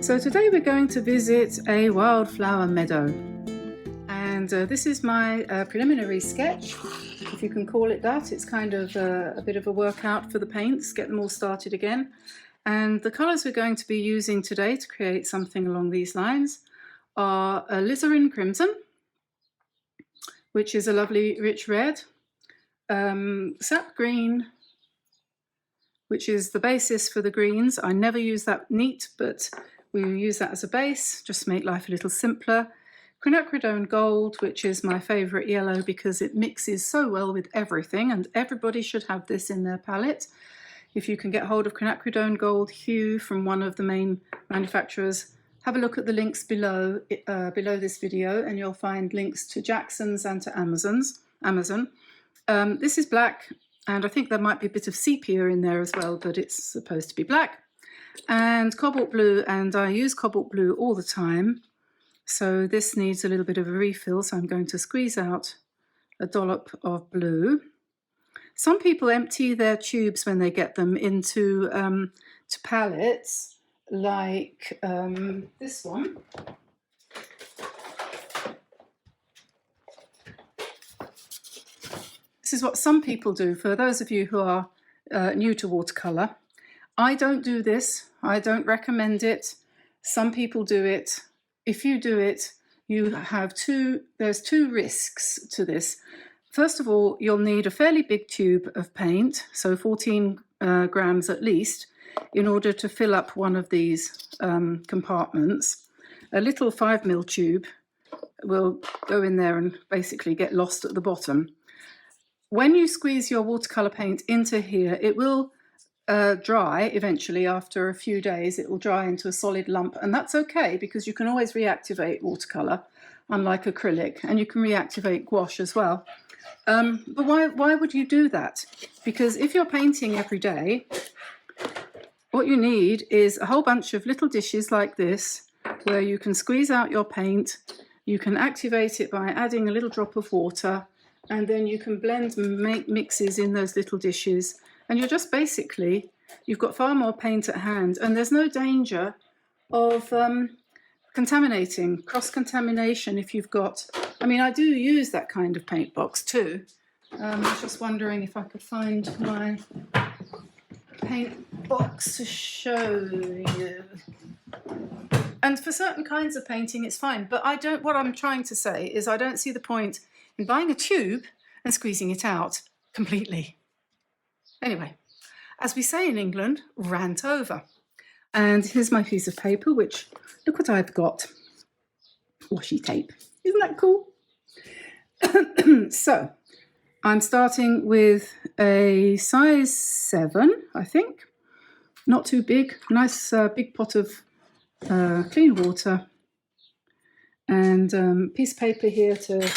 So today we're going to visit a wildflower meadow, and this is my preliminary sketch, if you can call it that. It's kind of a bit of a workout for the paints, get them all started again. And the colours we're going to be using today to create something along these lines are alizarin crimson, which is a lovely rich red, sap green, which is the basis for the greens. I never use that neat, but we use that as a base, just to make life a little simpler. Quinacridone Gold, which is my favourite yellow because it mixes so well with everything, and everybody should have this in their palette. If you can get hold of Quinacridone Gold hue from one of the main manufacturers, have a look at the links below this video, and you'll find links to Jackson's and to Amazon. This is black, and I think there might be a bit of sepia in there as well, but it's supposed to be black. And cobalt blue, and I use cobalt blue all the time, so this needs a little bit of a refill, so I'm going to squeeze out a dollop of blue. Some people empty their tubes when they get them into to palettes, like this one. This is what some people do. For those of you who are new to watercolour, I don't do this. I don't recommend it. Some people do it. If you do it, there's two risks to this. First of all, you'll need a fairly big tube of paint, so 14 grams at least, in order to fill up one of these compartments. A little 5mm tube will go in there and basically get lost at the bottom. When you squeeze your watercolour paint into here, it will dry eventually. After a few days it will dry into a solid lump, and that's okay because you can always reactivate watercolour, unlike acrylic, and you can reactivate gouache as well. But why would you do that? Because if you're painting every day, what you need is a whole bunch of little dishes like this, where you can squeeze out your paint, you can activate it by adding a little drop of water, and then you can blend and make mixes in those little dishes. And you're just basically, you've got far more paint at hand, and there's no danger of contaminating, cross-contamination if you've got, I mean, I do use that kind of paint box too. I was just wondering if I could find my paint box to show you. And for certain kinds of painting, it's fine, but what I'm trying to say is I don't see the point in buying a tube and squeezing it out completely. Anyway, as we say in England, rant over. And here's my piece of paper, which, look what I've got. Washi tape. Isn't that cool? So, I'm starting with a size 7, I think. Not too big. Nice big pot of clean water. And piece of paper here to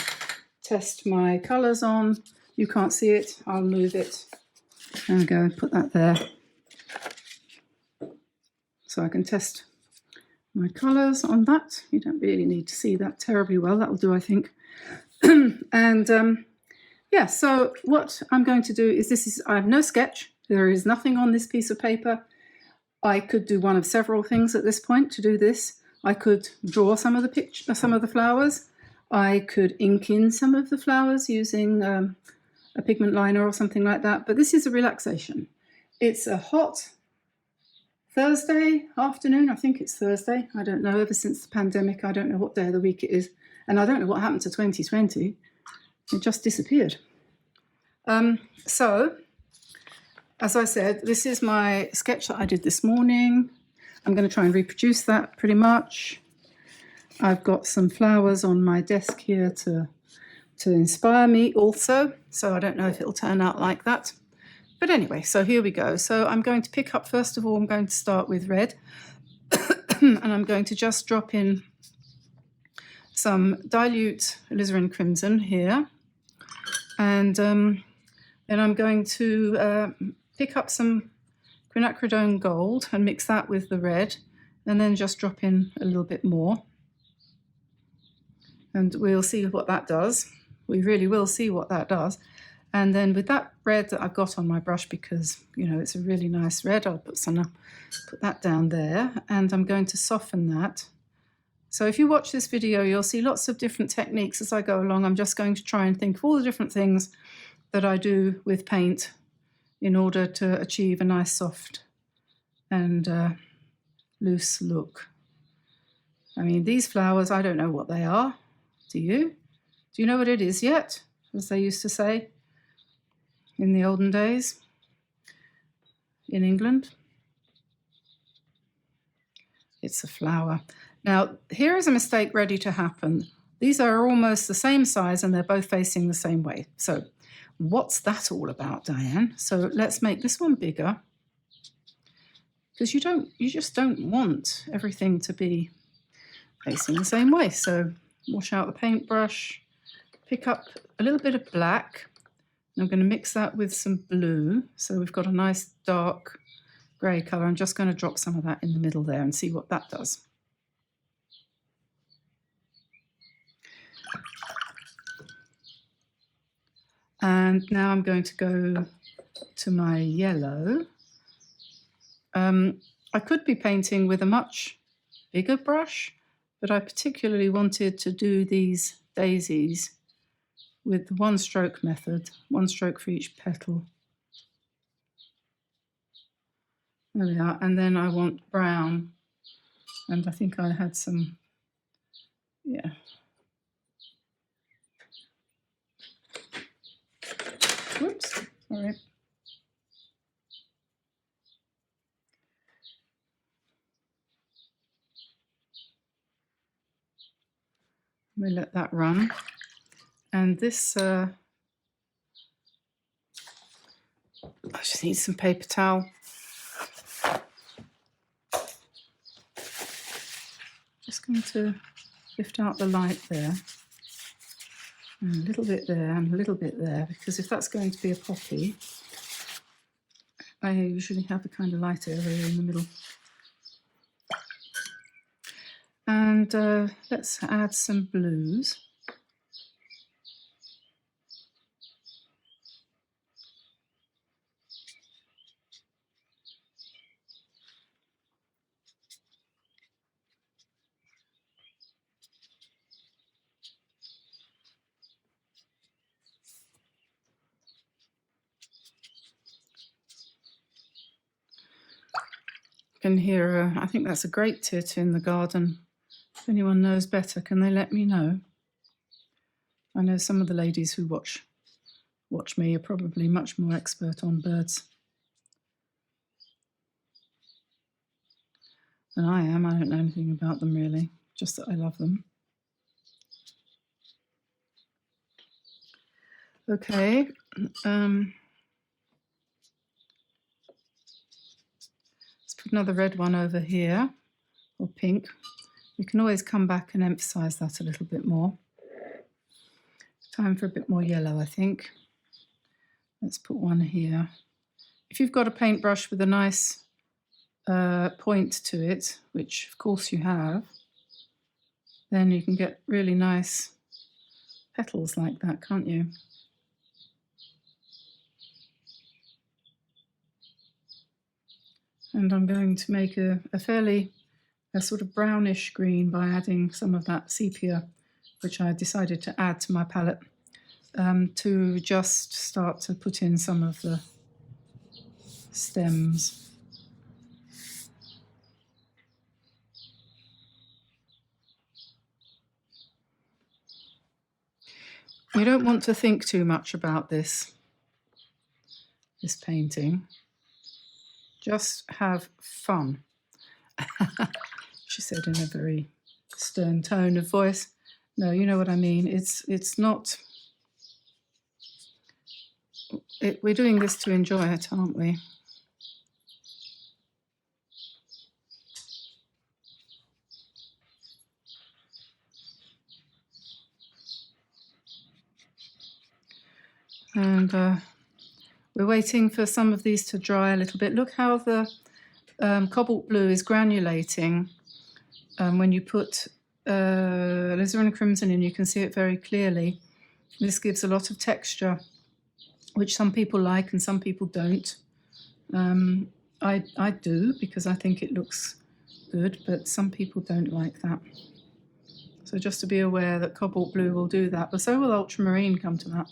test my colours on. You can't see it. I'll move it. There we go, put that there. So I can test my colours on that. You don't really need to see that terribly well. That'll do, I think. And yeah, so what I'm going to do is I have no sketch. There is nothing on this piece of paper. I could do one of several things at this point to do this. I could draw some of the flowers. I could ink in some of the flowers using a pigment liner or something like that, but this is a relaxation. It's a hot Thursday afternoon. I think it's Thursday. I don't know. Ever since the pandemic, I don't know what day of the week it is, and I don't know what happened to 2020. It just disappeared. So, as I said, this is my sketch that I did this morning. I'm going to try and reproduce that pretty much. I've got some flowers on my desk here to inspire me also, so I don't know if it'll turn out like that. But anyway, so here we go. So I'm going to pick up, first of all, I'm going to start with red, and I'm going to just drop in some dilute alizarin crimson here, and then I'm going to pick up some Quinacridone Gold and mix that with the red, and then just drop in a little bit more. And we'll see what that does. We really will see what that does. And then with that red that I've got on my brush, because, you know, it's a really nice red, I'll put that down there, and I'm going to soften that. So if you watch this video, you'll see lots of different techniques as I go along. I'm just going to try and think of all the different things that I do with paint in order to achieve a nice soft and loose look. I mean, these flowers, I don't know what they are. Do you? Do you know what it is yet, as they used to say in the olden days in England? It's a flower. Now, here is a mistake ready to happen. These are almost the same size and they're both facing the same way. So what's that all about, Diane? So let's make this one bigger, because you just don't want everything to be facing the same way. So wash out the paintbrush, pick up a little bit of black, and I'm going to mix that with some blue. So we've got a nice dark grey colour. I'm just going to drop some of that in the middle there and see what that does. And now I'm going to go to my yellow. I could be painting with a much bigger brush, but I particularly wanted to do these daisies with the one stroke method, one stroke for each petal. There we are. And then I want brown, and I think I had some, yeah. Whoops, sorry. We let that run. And this, I just need some paper towel. Just going to lift out the light there. And a little bit there and a little bit there, because if that's going to be a poppy, I usually have a kind of light area in the middle. And let's add some blues. Can hear, I think that's a great tit in the garden. If anyone knows better, can they let me know? I know some of the ladies who watch me are probably much more expert on birds than I am. I don't know anything about them really, just that I love them. Okay. Put another red one over here, or pink. We can always come back and emphasize that a little bit more. Time for a bit more yellow, I think. Let's put one here. If you've got a paintbrush with a nice point to it, which of course you have, then you can get really nice petals like that, can't you? And I'm going to make a sort of brownish green by adding some of that sepia, which I decided to add to my palette, to just start to put in some of the stems. You don't want to think too much about this painting. Just have fun, she said in a very stern tone of voice. No, you know what I mean. It's not. We're doing this to enjoy it, aren't we? And we're waiting for some of these to dry a little bit. Look how the cobalt blue is granulating when you put alizarin crimson in. You can see it very clearly. This gives a lot of texture which some people like and some people don't. I do because I think it looks good, but some people don't like that. So just to be aware that cobalt blue will do that, but so will ultramarine come to that.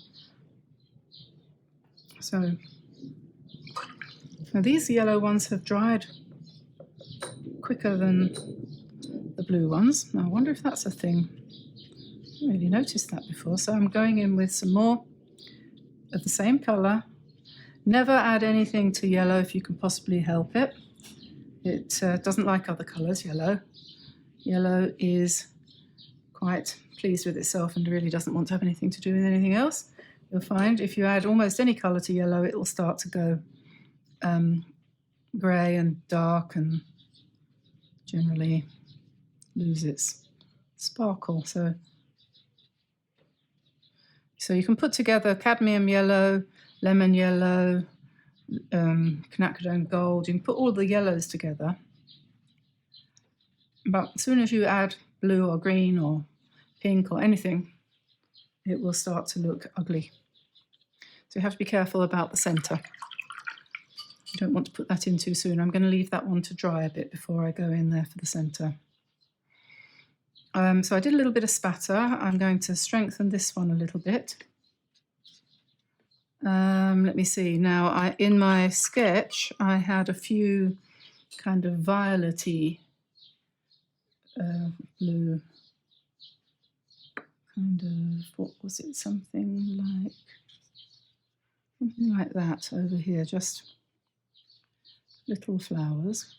So now these yellow ones have dried quicker than the blue ones. Now I wonder if that's a thing. I haven't really noticed that before. So I'm going in with some more of the same colour. Never add anything to yellow if you can possibly help it. It doesn't like other colours, yellow. Yellow is quite pleased with itself and really doesn't want to have anything to do with anything else. You'll find if you add almost any colour to yellow, it will start to go grey and dark and generally lose its sparkle. So you can put together cadmium yellow, lemon yellow, Quinacridone Gold. You can put all the yellows together. But as soon as you add blue or green or pink or anything, it will start to look ugly. So you have to be careful about the centre. You don't want to put that in too soon. I'm going to leave that one to dry a bit before I go in there for the centre. So I did a little bit of spatter. I'm going to strengthen this one a little bit. Let me see. Now, in my sketch, I had a few kind of violet-y blue, kind of, what was it, something like that over here, just little flowers.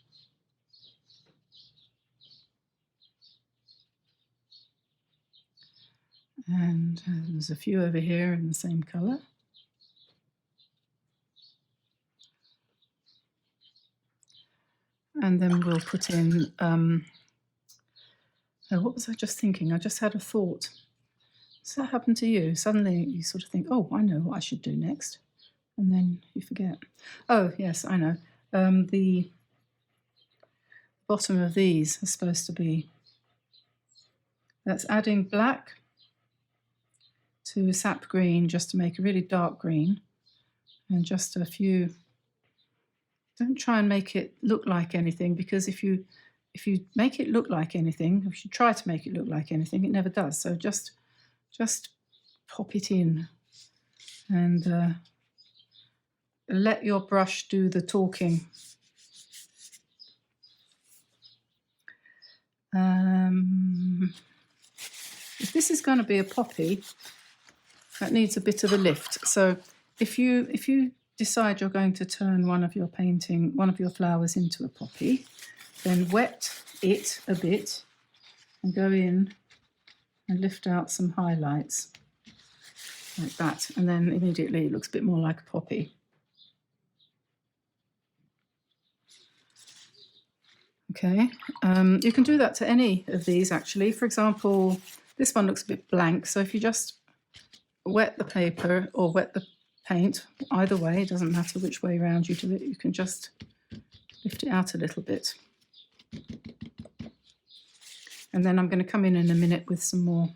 And there's a few over here in the same colour. And then we'll put in, what was I just thinking? I just had a thought. Does that happen to you? Suddenly you sort of think, oh, I know what I should do next. And then you forget. Oh, yes, I know. The bottom of these are supposed to be, that's adding black to sap green just to make a really dark green. And just a few, don't try and make it look like anything, because if you make it look like anything, if you try to make it look like anything, it never does. So just pop it in and let your brush do the talking. If this is going to be a poppy, that needs a bit of a lift. So if you decide you're going to turn one of your flowers into a poppy, then wet it a bit and go in and lift out some highlights like that, and then immediately it looks a bit more like a poppy. Okay, you can do that to any of these actually. For example, this one looks a bit blank, so if you just wet the paper or wet the paint, either way, it doesn't matter which way around you do it, you can just lift it out a little bit. And then I'm going to come in a minute with some more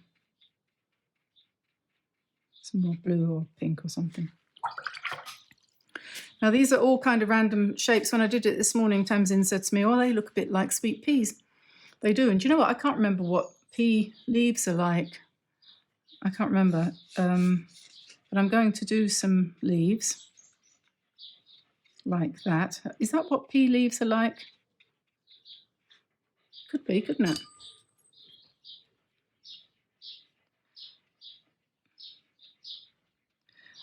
blue or pink or something. Now these are all kind of random shapes. When I did it this morning, Tamsin said to me, oh, they look a bit like sweet peas. They do. And do you know what? I can't remember what pea leaves are like. I can't remember. But I'm going to do some leaves like that. Is that what pea leaves are like? Could be, couldn't it?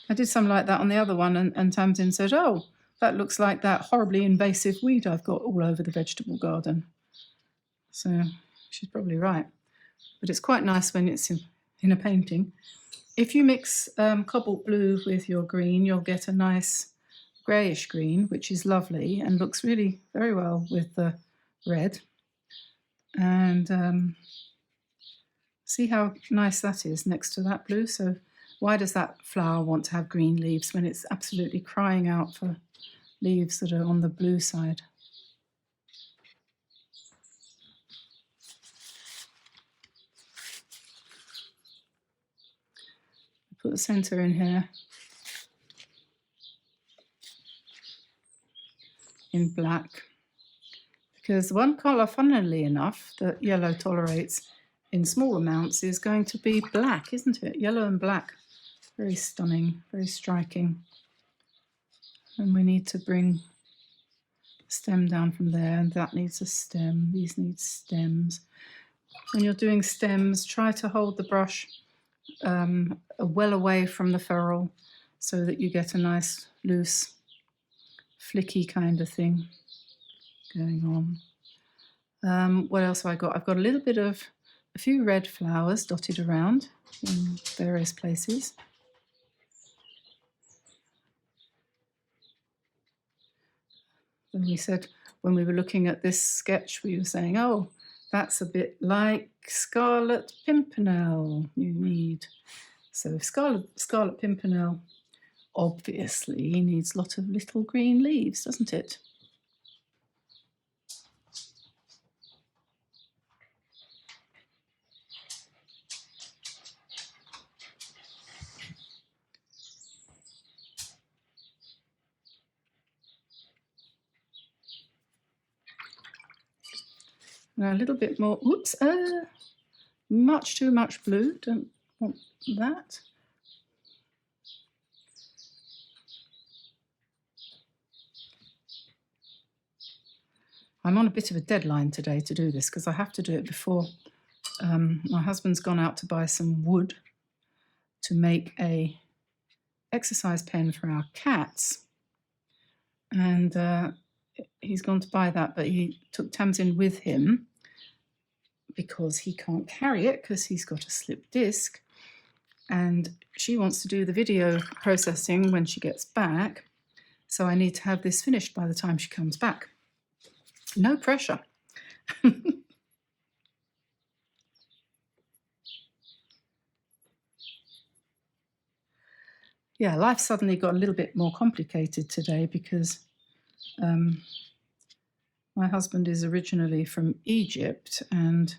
I did some like that on the other one, and Tamsin said, oh, that looks like that horribly invasive weed I've got all over the vegetable garden. So she's probably right. But it's quite nice when it's in a painting. If you mix cobalt blue with your green, you'll get a nice greyish green, which is lovely and looks really very well with the red. And see how nice that is next to that blue. So why does that flower want to have green leaves when it's absolutely crying out for leaves that are on the blue side? Put the centre in here. in black, because one colour, funnily enough, that yellow tolerates in small amounts is going to be black, isn't it? Yellow and black. Very stunning, very striking. And we need to bring stem down from there, and that needs a stem. These need stems. When you're doing stems, try to hold the brush well away from the ferrule so that you get a nice loose flicky kind of thing going on. What else have I got? I've got a few red flowers dotted around in various places. And we said when we were looking at this sketch, we were saying, oh, that's a bit like Scarlet Pimpernel you need. So Scarlet Pimpernel obviously needs a lot of little green leaves, doesn't it? Now a little bit more, oops, much too much blue, don't want that. I'm on a bit of a deadline today to do this because I have to do it before my husband's gone out to buy some wood to make a exercise pen for our cats. And he's gone to buy that, but he took Tamsin with him because he can't carry it because he's got a slip disc. And she wants to do the video processing when she gets back. So I need to have this finished by the time she comes back. No pressure. Yeah, life suddenly got a little bit more complicated today because my husband is originally from Egypt and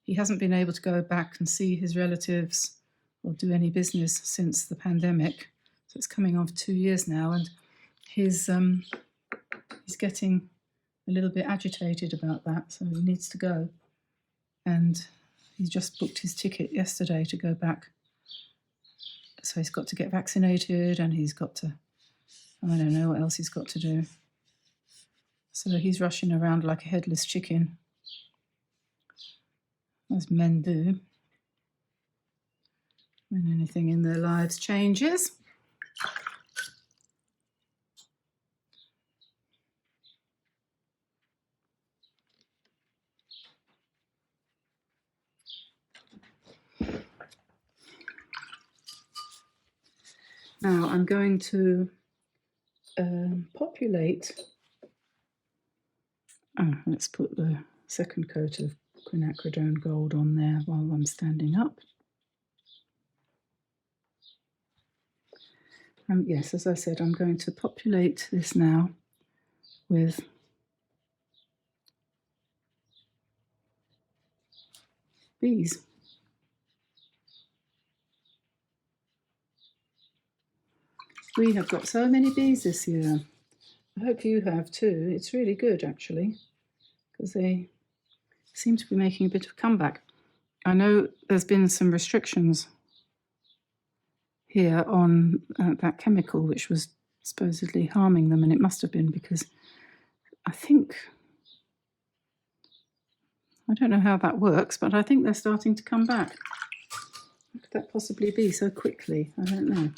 he hasn't been able to go back and see his relatives or do any business since the pandemic. So it's coming on for 2 years now, and he's getting a little bit agitated about that, so he needs to go. And he just booked his ticket yesterday to go back. So he's got to get vaccinated and he's got to, I don't know what else he's got to do. So he's rushing around like a headless chicken, as men do when anything in their lives changes. Now I'm going to populate. Let's put the second coat of Quinacridone Gold on there while I'm standing up. Yes, as I said, I'm going to populate this now with bees. We have got so many bees this year. I hope you have too. It's really good actually, because they seem to be making a bit of a comeback. I know there's been some restrictions here on that chemical which was supposedly harming them, and it must have been because I don't know how that works, but I think they're starting to come back. How could that possibly be so quickly? I don't know.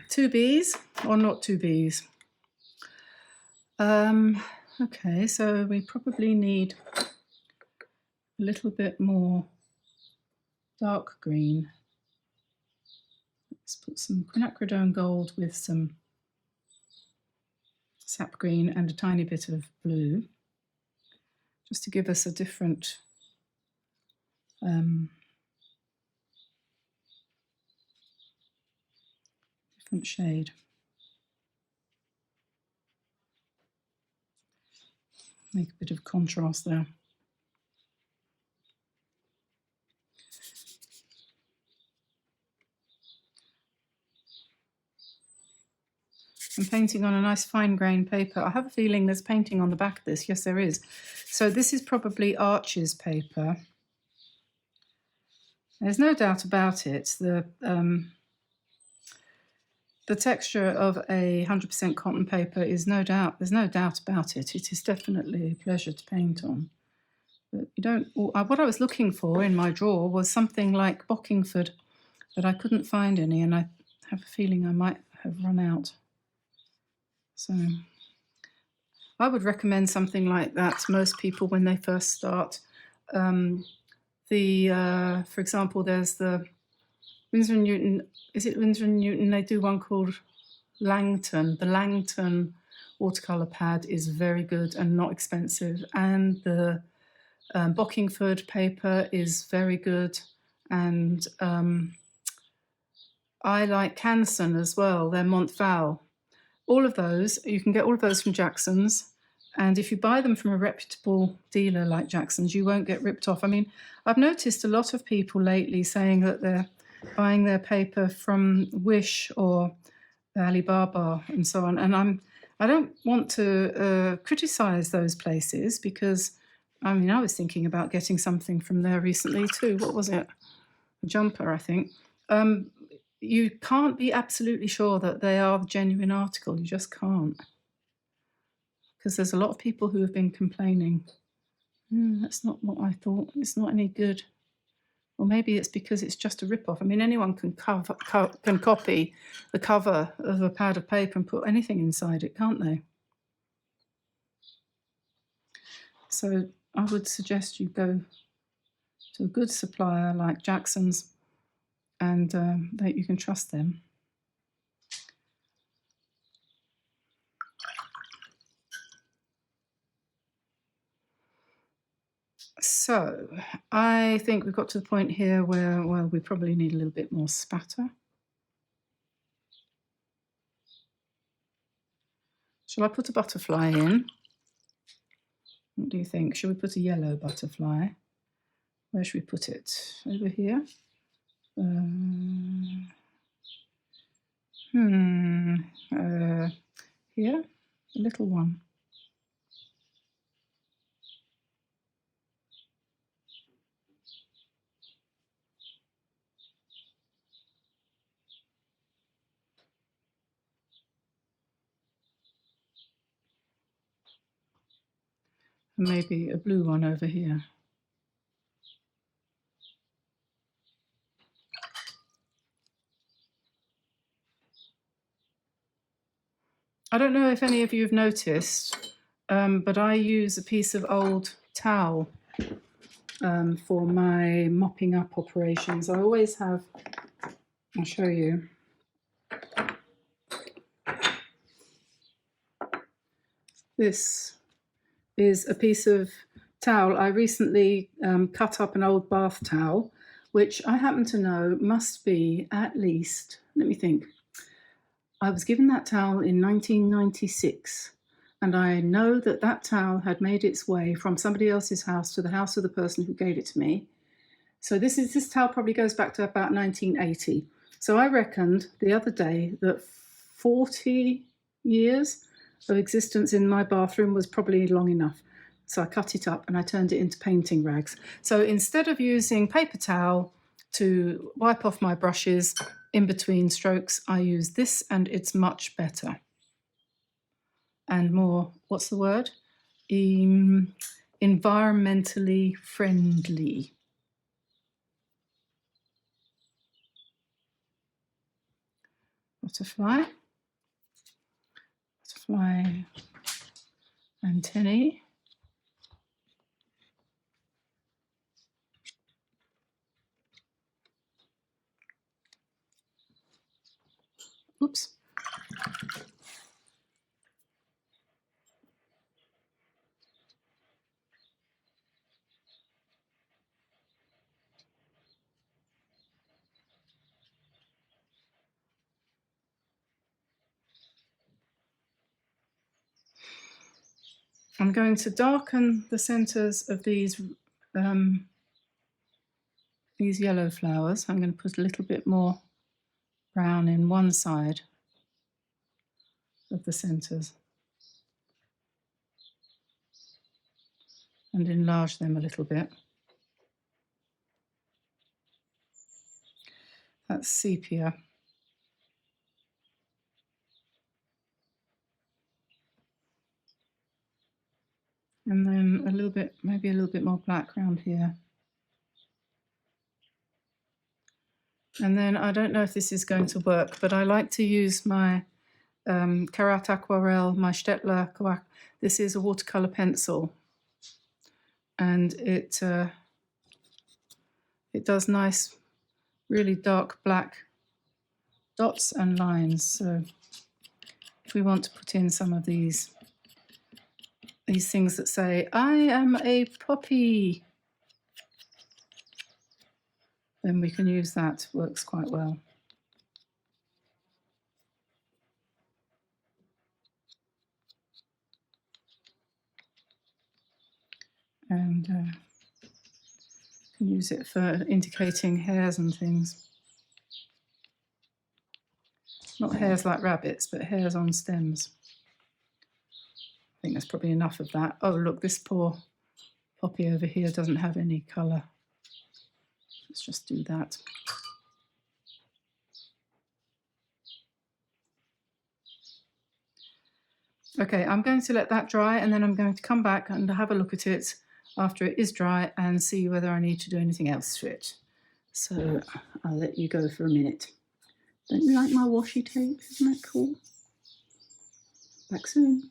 Two bees or not two bees? Okay, so we probably need a little bit more dark green. Let's put some Quinacridone Gold with some sap green and a tiny bit of blue, just to give us a different different shade. Make a bit of contrast there. I'm painting on a nice fine grain paper. I have a feeling there's painting on the back of this. Yes, there is. So this is probably Arches paper. There's no doubt about it. The texture of a 100% cotton paper is there's no doubt about it. It is definitely a pleasure to paint on. But you don't. What I was looking for in my drawer was something like Bockingford, but I couldn't find any, and I have a feeling I might have run out. So I would recommend something like that to most people when they first start. For example, there's the Winsor and Newton. Is it Winsor and Newton? They do one called Langton. The Langton watercolor pad is very good and not expensive, and the Bockingford paper is very good, and I like Canson as well. They're Montval. All of those, you can get all of those from Jackson's, and if you buy them from a reputable dealer like Jackson's, you won't get ripped off. I mean, I've noticed a lot of people lately saying that they're buying their paper from Wish or Alibaba and so on, and I don't want to criticise those places, because I mean, I was thinking about getting something from there recently too. What was it? A jumper, I think. You can't be absolutely sure that they are the genuine article. You just can't. Because there's a lot of people who have been complaining. That's not what I thought. It's not any good. Or maybe it's because it's just a rip-off. I mean, anyone can copy the cover of a pad of paper and put anything inside it, can't they? So I would suggest you go to a good supplier like Jackson's, and that you can trust them. So I think we've got to the point here where, well, we probably need a little bit more spatter. Shall I put a butterfly in? What do you think? Should we put a yellow butterfly? Where should we put it? Over here? Here? A little one. And maybe a blue one over here. I don't know if any of you have noticed, but I use a piece of old towel for my mopping up operations. I always have, I'll show you. This is a piece of towel. I recently cut up an old bath towel, which I happen to know must be at least, let me think, I was given that towel in 1996, and I know that that towel had made its way from somebody else's house to the house of the person who gave it to me. So this towel probably goes back to about 1980. So I reckoned the other day that 40 years of existence in my bathroom was probably long enough. So I cut it up and I turned it into painting rags. So instead of using paper towel to wipe off my brushes in between strokes, I use this, and it's much better and more, what's the word? Environmentally friendly. Butterfly antennae. Oops. I'm going to darken the centres of these yellow flowers. I'm going to put a little bit more brown in one side of the centres and enlarge them a little bit. That's sepia. And then a little bit, maybe a little bit more black around here. And then I don't know if this is going to work, but I like to use my Karat Aquarelle, my Stettler Gouache. This is a watercolor pencil, and it does nice, really dark black dots and lines. So if we want to put in some of these things that say, "I am a poppy," then we can use that. Works quite well. And can use it for indicating hairs and things. Not hairs like rabbits, but hairs on stems. I think that's probably enough of that. Oh, look, this poor poppy over here doesn't have any colour. Let's just do that. Okay, I'm going to let that dry, and then I'm going to come back and have a look at it after it is dry and see whether I need to do anything else to it. So I'll let you go for a minute. Don't you like my washi tape? Isn't that cool? Back soon.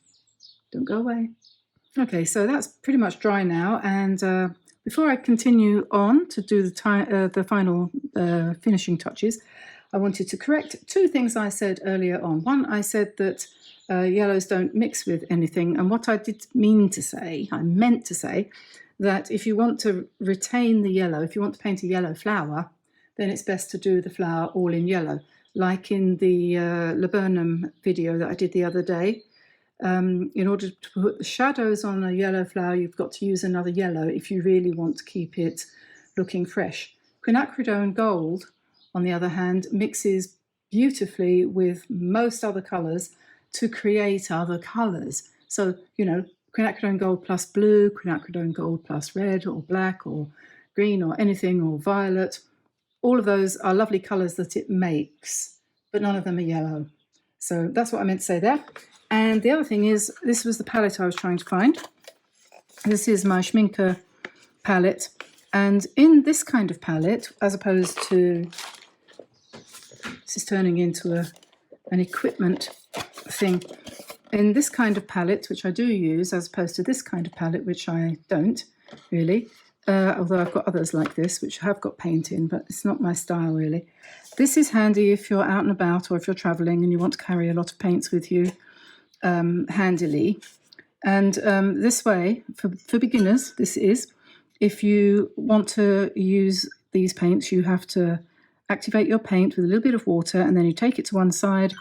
Don't go away. Okay, so that's pretty much dry now, and before I continue on to do the final finishing touches, I wanted to correct two things I said earlier on. One, I said that yellows don't mix with anything, and what I did mean to say, I meant to say that if you want to retain the yellow, if you want to paint a yellow flower, then it's best to do the flower all in yellow, like in the laburnum video that I did the other day. In order to put the shadows on a yellow flower, you've got to use another yellow if you really want to keep it looking fresh. Quinacridone Gold, on the other hand, mixes beautifully with most other colours to create other colours. So, you know, Quinacridone Gold plus blue, Quinacridone Gold plus red or black or green or anything, or violet, all of those are lovely colours that it makes, but none of them are yellow. So that's what I meant to say there. And the other thing is, this was the palette I was trying to find. This is my Schmincke palette. And in this kind of palette, as opposed to, this is turning into an equipment thing. In this kind of palette, which I do use, as opposed to this kind of palette, which I don't really, although I've got others like this, which have got paint in, but it's not my style really. This is handy if you're out and about or if you're traveling and you want to carry a lot of paints with you. Handily, and this way for beginners, this is, if you want to use these paints, you have to activate your paint with a little bit of water, and then you take it to one side,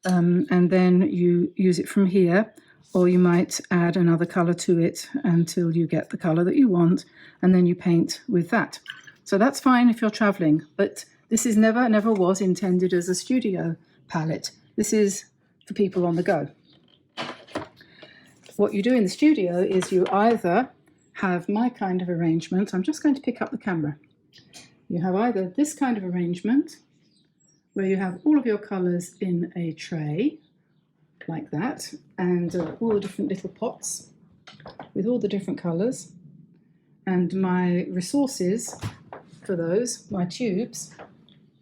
and then you use it from here, or you might add another colour to it until you get the colour that you want, and then you paint with that. So that's fine if you're traveling, but this is never was intended as a studio palette. This is for people on the go. What you do in the studio is you either have my kind of arrangement. I'm just going to pick up the camera. You have either this kind of arrangement where you have all of your colours in a tray like that, and all the different little pots with all the different colours, and my resources for those, my tubes,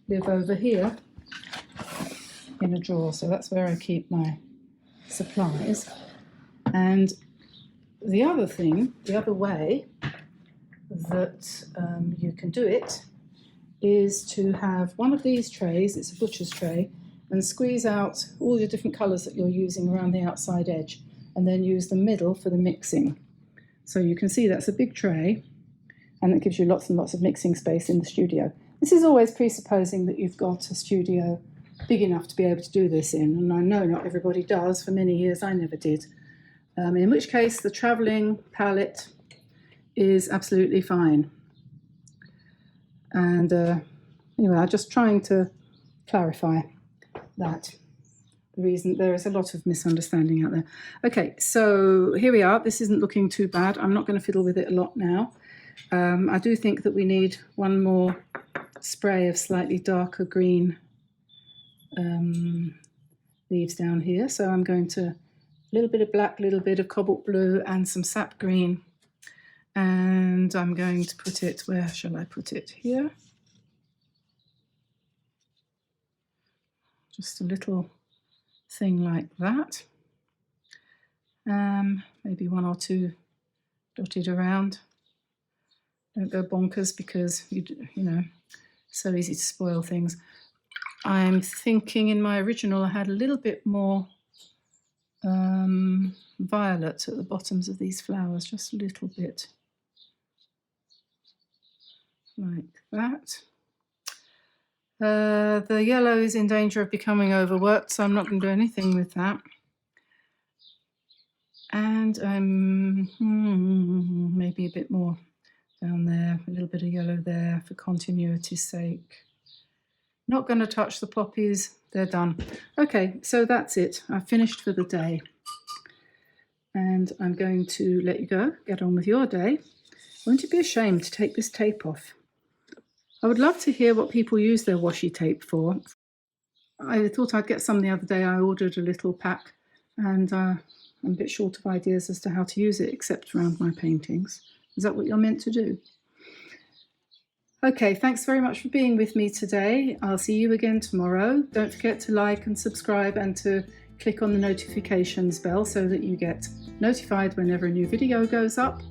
live over here in a drawer. So that's where I keep my supplies. And the other thing, the other way that you can do it is to have one of these trays, it's a butcher's tray, and squeeze out all your different colours that you're using around the outside edge, and then use the middle for the mixing. So you can see that's a big tray, and it gives you lots and lots of mixing space in the studio. This is always presupposing that you've got a studio big enough to be able to do this in, and I know not everybody does. For many years I never did. in which case the travelling palette is absolutely fine. And anyway, I'm just trying to clarify that. The reason there is a lot of misunderstanding out there. Okay, so here we are. This isn't looking too bad. I'm not going to fiddle with it a lot now. I do think that we need one more spray of slightly darker green leaves down here. So I'm going to a little bit of black, a little bit of cobalt blue and some sap green. And I'm going to put it, where shall I put it? Here. Just a little thing like that. Maybe one or two dotted around. Don't go bonkers because you know, so easy to spoil things. I'm thinking in my original I had a little bit more violet at the bottoms of these flowers, just a little bit like that. The yellow is in danger of becoming overworked, so I'm not going to do anything with that. And maybe a bit more down there, a little bit of yellow there for continuity's sake. Not going to touch the poppies, they're done. Okay, so that's it. I've finished for the day. And I'm going to let you go, get on with your day. Won't it be a shame to take this tape off? I would love to hear what people use their washi tape for. I thought I'd get some the other day. I ordered a little pack and I'm a bit short of ideas as to how to use it except around my paintings. Is that what you're meant to do? Okay, thanks very much for being with me today. I'll see you again tomorrow. Don't forget to like and subscribe and to click on the notifications bell so that you get notified whenever a new video goes up.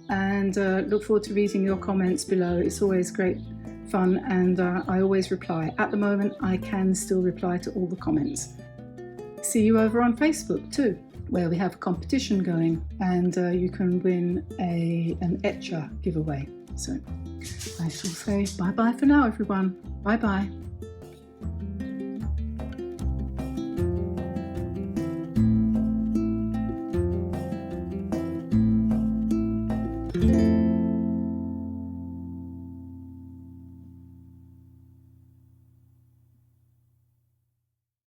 And look forward to reading your comments below. It's always great fun and I always reply. At the moment, I can still reply to all the comments. See you over on Facebook too, where we have a competition going and you can win an etcher giveaway. So I shall say bye-bye for now, everyone. Bye-bye.